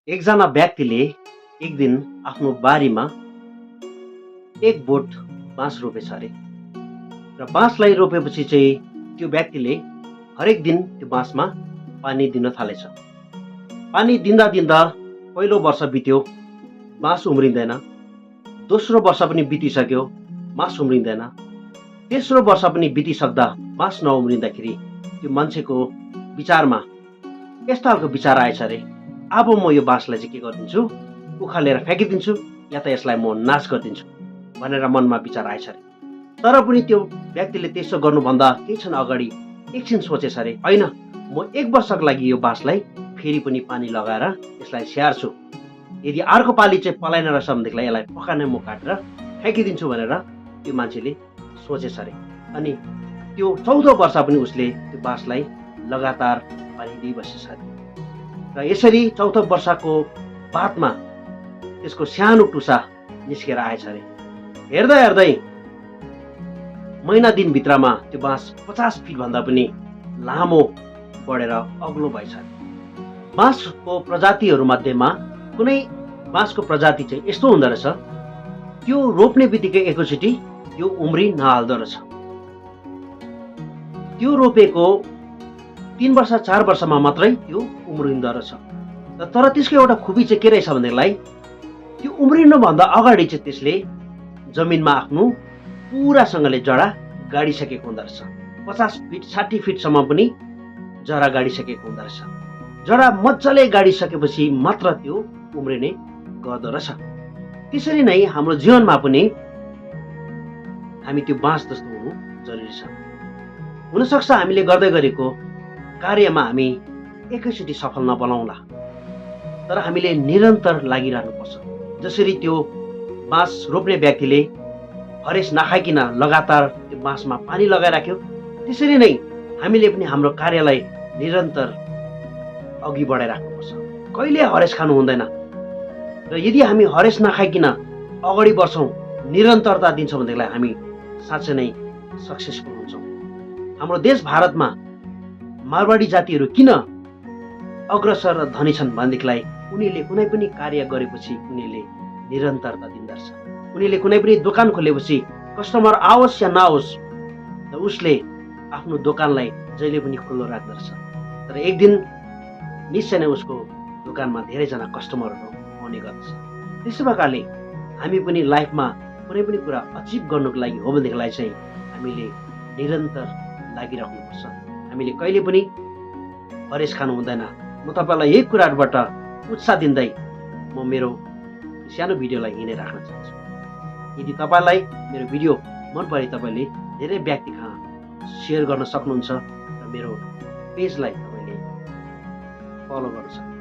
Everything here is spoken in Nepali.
एकजना व्यक्तिले एक दिन आफ्नो बारीमा एक बोट बाँस रोपेछ अरे। र बाँसलाई रोपेपछि चाहिँ त्यो व्यक्तिले हरेक दिन त्यो बाँसमा पानी दिन थालेछ। पानी दिँदा दिँदा पहिलो वर्ष बित्यो, बाँस उम्रिँदैन। दोस्रो वर्ष पनि बितिसक्यो, बाँस उम्रिँदैन। तेस्रो वर्ष पनि बितिसक्दा बाँस नउम्रिँदाखेरि त्यो मान्छेको विचारमा यस्तो खालको विचार आएछ अरे, अब म यो बाँसलाई चाहिँ के गरिदिन्छु, उखालेर फ्याँकिदिन्छु या त यसलाई म नाश गरिदिन्छु भनेर मनमा विचार आएछ अरे। तर पनि त्यो व्यक्तिले त्यसो गर्नुभन्दा केही क्षण अगाडि एकछिन सोचेछ अरे, होइन, म एक वर्षको लागि यो बाँसलाई फेरि पनि पानी लगाएर यसलाई स्याहार्छु। यदि अर्को पालि चाहिँ पलाएन रहेछ भनेदेखिलाई यसलाई पकाने म काटेर फ्याँकिदिन्छु भनेर त्यो मान्छेले सोचेछ अरे। अनि त्यो 14 वर्ष पनि उसले त्यो बाँसलाई लगातार पानी दिइबसेछ अरे। र यसरी 14 वर्षको बादमा त्यसको सानो टुसा निस्केर आएछ अरे। हेर्दै हेर्दै महिना दिनभित्रमा त्यो बाँस 50 फिट भन्दा पनि लामो बढेर अग्लो भएछ। बाँसको प्रजातिहरू मध्येमा कुनै बाँसको प्रजाति चाहिँ यस्तो हुँदो रहेछ, त्यो रोप्ने बित्तिकै एकैचोटि त्यो उम्री नहाल्दो रहेछ। त्यो रोपेको 3 वर्ष 4 वर्षमा मात्रै त्यो उम्रिँदो रहेछ। तर त्यसको एउटा खुबी चाहिँ के रहेछ भनेदेखिलाई, त्यो उम्रिनुभन्दा अगाडि चाहिँ त्यसले जमिनमा आफ्नो पुरासँगले जरा गाडिसकेको हुँदो रहेछ। 50 फिट 60 फिटसम्म पनि जरा गाडिसकेको हुँदो रहेछ। जरा मजाले गाडिसकेपछि मात्र त्यो उम्रिने गर्दो रहेछ। त्यसरी नै हाम्रो जीवनमा पनि हामी त्यो बाँस जस्तो हुनु जरुरी छ। हुनसक्छ हामीले गर्दै गरेको कार्यमा हामी एकैचोटि सफल नबनाउँला, तर हामीले निरन्तर लागिरहनुपर्छ। जसरी त्यो बाँस रोप्ने व्यक्तिले हरेस नखाइकन लगातार त्यो बाँसमा पानी लगाइराख्यो, त्यसरी नै हामीले पनि हाम्रो कार्यलाई निरन्तर अघि बढाइराख्नुपर्छ। कहिले हरेस खानु हुँदैन। र यदि हामी हरेस नखाइकन अगाडि बढ्छौँ, निरन्तरता दिन्छौँ भनेदेखिलाई हामी साँच्चै नै सक्सेसफुल हुन्छौँ। हाम्रो देश भारतमा मारवाडी जातिहरू किन अग्रसर र धनी छन् भनेदेखिलाई उनीहरूले कुनै पनि कार्य गरेपछि उनीहरूले निरन्तरता दिँदछ। उनीहरूले कुनै पनि दोकान खोलेपछि कस्टमर आओस् या नआओस् त उसले आफ्नो दोकानलाई जहिले पनि खुल्लो राख्दछ। तर एक दिन निश्चय नै उसको दोकानमा धेरैजना कस्टमरहरू आउने गर्दछ। त्यसै प्रकारले हामी पनि लाइफमा कुनै पनि कुरा अचिभ गर्नुको लागि हो भनेदेखिलाई चाहिँ हामीले निरन्तर लागिराख्नुपर्छ। हामीले कहिले पनि हरेस खानु हुँदैन। म तपाईँलाई यही कुराहरूबाट उत्साह दिँदै म मेरो सानो भिडियोलाई यहीँ राख्न चाहन्छु। यदि तपाईँलाई मेरो भिडियो मन परे तपाईँले धेरै व्यक्ति कहाँ सेयर गर्न सक्नुहुन्छ र मेरो पेजलाई तपाईँले फलो गर्न सक्नुहुन्छ।